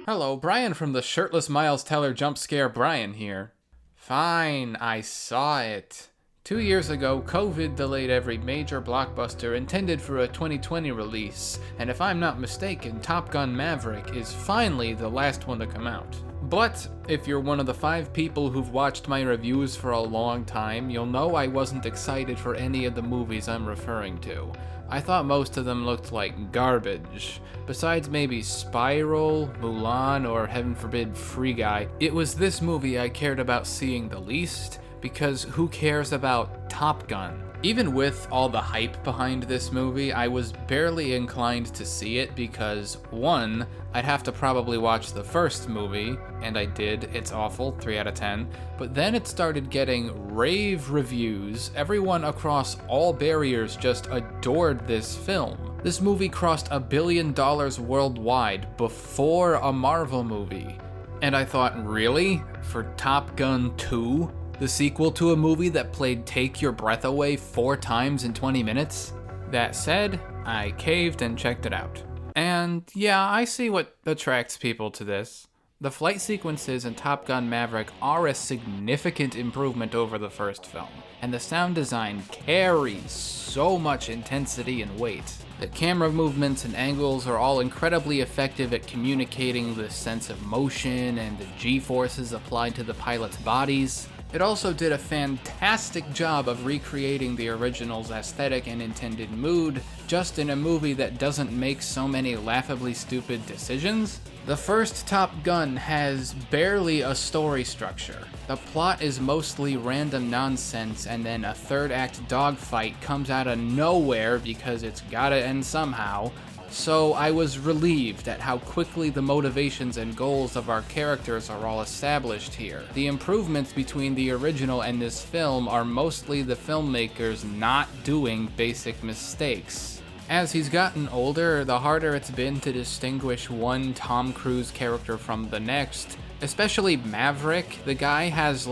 Hello, Brian from the Shirtless Miles Teller Jump Scare Brian here. Fine, I saw it. 2 years ago, COVID delayed every major blockbuster intended for a 2020 release, and if I'm not mistaken, Top Gun Maverick is finally the last one to come out. But if you're one of the 5 people who've watched my reviews for a long time, you'll know I wasn't excited for any of the movies I'm referring to. I thought most of them looked like garbage. Besides maybe Spiral, Mulan, or heaven forbid Free Guy, it was this movie I cared about seeing the least, because who cares about Top Gun? Even with all the hype behind this movie, I was barely inclined to see it because, 1, I'd have to probably watch the first movie, and I did, it's awful, 3 out of 10, but then it started getting rave reviews. Everyone across all barriers just adored this film. This movie crossed $1 billion worldwide before a Marvel movie. And I thought, really? For Top Gun 2? The sequel to a movie that played Take Your Breath Away 4 times in 20 minutes? That said, I caved and checked it out. And yeah, I see what attracts people to this. The flight sequences in Top Gun Maverick are a significant improvement over the first film, and the sound design carries so much intensity and weight. The camera movements and angles are all incredibly effective at communicating the sense of motion and the G-forces applied to the pilots' bodies. It also did a fantastic job of recreating the original's aesthetic and intended mood, just in a movie that doesn't make so many laughably stupid decisions. The first Top Gun has barely a story structure. The plot is mostly random nonsense, and then a third-act dogfight comes out of nowhere because it's gotta end somehow. So I was relieved at how quickly the motivations and goals of our characters are all established here. The improvements between the original and this film are mostly the filmmakers not doing basic mistakes. As he's gotten older, the harder it's been to distinguish one Tom Cruise character from the next, especially Maverick. The guy has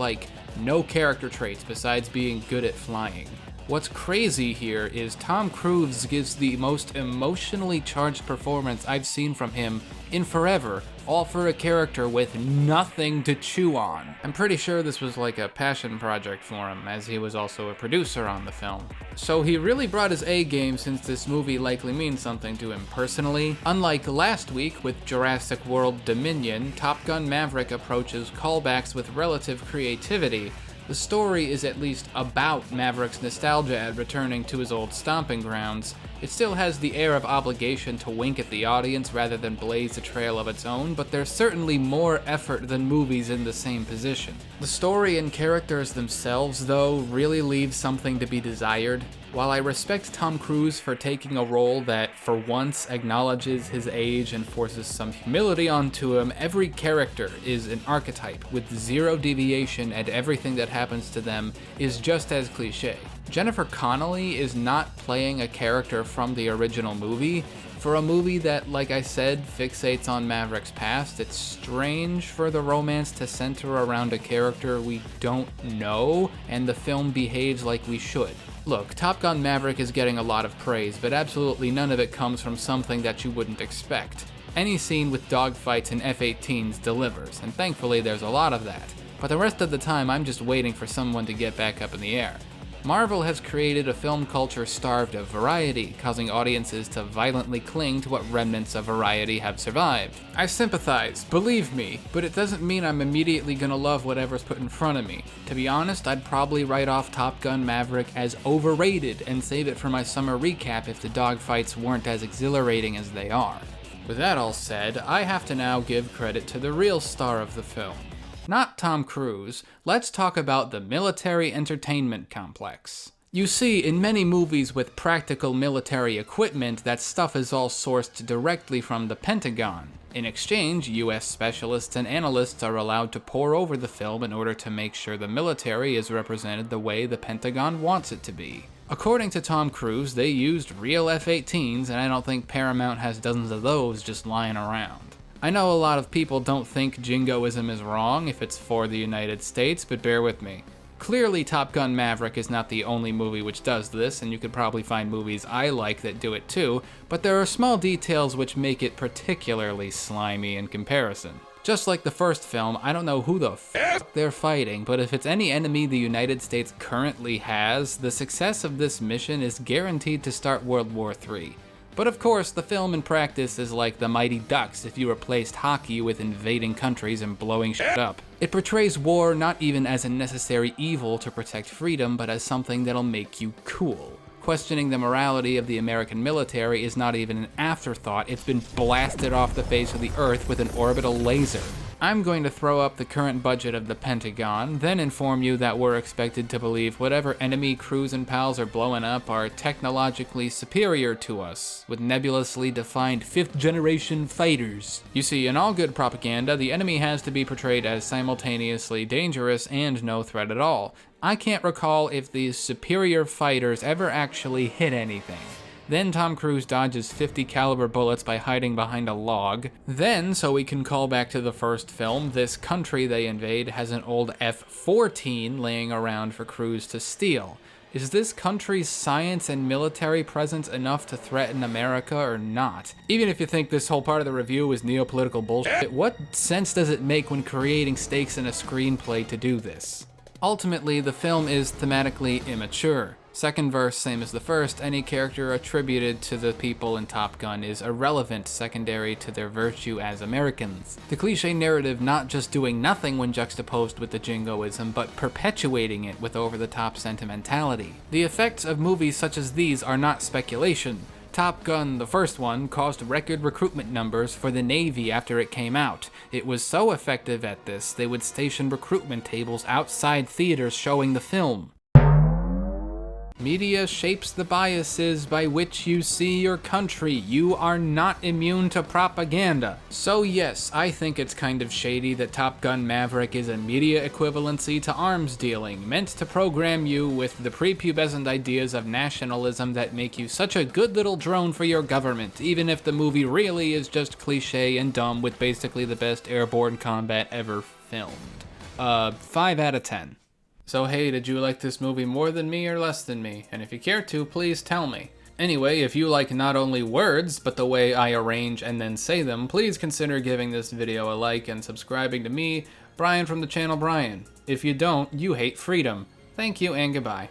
no character traits besides being good at flying. What's crazy here is Tom Cruise gives the most emotionally charged performance I've seen from him in forever, all for a character with nothing to chew on. I'm pretty sure this was like a passion project for him, as he was also a producer on the film. So he really brought his A game, since this movie likely means something to him personally. Unlike last week with Jurassic World Dominion, Top Gun Maverick approaches callbacks with relative creativity. The story is at least about Maverick's nostalgia at returning to his old stomping grounds. It still has the air of obligation to wink at the audience rather than blaze a trail of its own, but there's certainly more effort than movies in the same position. The story and characters themselves, though, really leave something to be desired. While I respect Tom Cruise for taking a role that, for once, acknowledges his age and forces some humility onto him, every character is an archetype with zero deviation, and everything that happens to them is just as cliché. Jennifer Connelly is not playing a character from the original movie. For a movie that, like I said, fixates on Maverick's past, it's strange for the romance to center around a character we don't know, and the film behaves like we should. Look, Top Gun Maverick is getting a lot of praise, but absolutely none of it comes from something that you wouldn't expect. Any scene with dogfights and F-18s delivers, and thankfully there's a lot of that. But the rest of the time I'm just waiting for someone to get back up in the air. Marvel has created a film culture starved of variety, causing audiences to violently cling to what remnants of variety have survived. I sympathize, believe me, but it doesn't mean I'm immediately gonna love whatever's put in front of me. To be honest, I'd probably write off Top Gun Maverick as overrated and save it for my summer recap if the dogfights weren't as exhilarating as they are. With that all said, I have to now give credit to the real star of the film. Not Tom Cruise, let's talk about the military entertainment complex. You see, in many movies with practical military equipment, that stuff is all sourced directly from the Pentagon. In exchange, US specialists and analysts are allowed to pore over the film in order to make sure the military is represented the way the Pentagon wants it to be. According to Tom Cruise, they used real F-18s, and I don't think Paramount has dozens of those just lying around. I know a lot of people don't think jingoism is wrong if it's for the United States, but bear with me. Clearly, Top Gun Maverick is not the only movie which does this, and you could probably find movies I like that do it too, but there are small details which make it particularly slimy in comparison. Just like the first film, I don't know who the f they're fighting, but if it's any enemy the United States currently has, the success of this mission is guaranteed to start World War III. But of course, the film in practice is like the Mighty Ducks if you replaced hockey with invading countries and blowing shit up. It portrays war not even as a necessary evil to protect freedom, but as something that'll make you cool. Questioning the morality of the American military is not even an afterthought, it's been blasted off the face of the earth with an orbital laser. I'm going to throw up the current budget of the Pentagon, then inform you that we're expected to believe whatever enemy cruising pals are blowing up are technologically superior to us, with nebulously defined fifth-generation fighters. You see, in all good propaganda, the enemy has to be portrayed as simultaneously dangerous and no threat at all. I can't recall if these superior fighters ever actually hit anything. Then Tom Cruise dodges 50 caliber bullets by hiding behind a log. Then, so we can call back to the first film, this country they invade has an old F-14 laying around for Cruise to steal. Is this country's science and military presence enough to threaten America or not? Even if you think this whole part of the review is neopolitical bullshit, what sense does it make when creating stakes in a screenplay to do this? Ultimately, the film is thematically immature. Second verse, same as the first, any character attributed to the people in Top Gun is irrelevant secondary to their virtue as Americans. The cliche narrative not just doing nothing when juxtaposed with the jingoism, but perpetuating it with over-the-top sentimentality. The effects of movies such as these are not speculation. Top Gun, the first one, caused record recruitment numbers for the Navy after it came out. It was so effective at this, they would station recruitment tables outside theaters showing the film. Media shapes the biases by which you see your country. You are not immune to propaganda. So yes, I think it's kind of shady that Top Gun Maverick is a media equivalency to arms dealing, meant to program you with the prepubescent ideas of nationalism that make you such a good little drone for your government, even if the movie really is just cliche and dumb with basically the best airborne combat ever filmed. 5 out of 10. So hey, did you like this movie more than me or less than me? And if you care to, please tell me. Anyway, if you like not only words, but the way I arrange and then say them, please consider giving this video a like and subscribing to me, Brian from the channel Brian. If you don't, you hate freedom. Thank you and goodbye.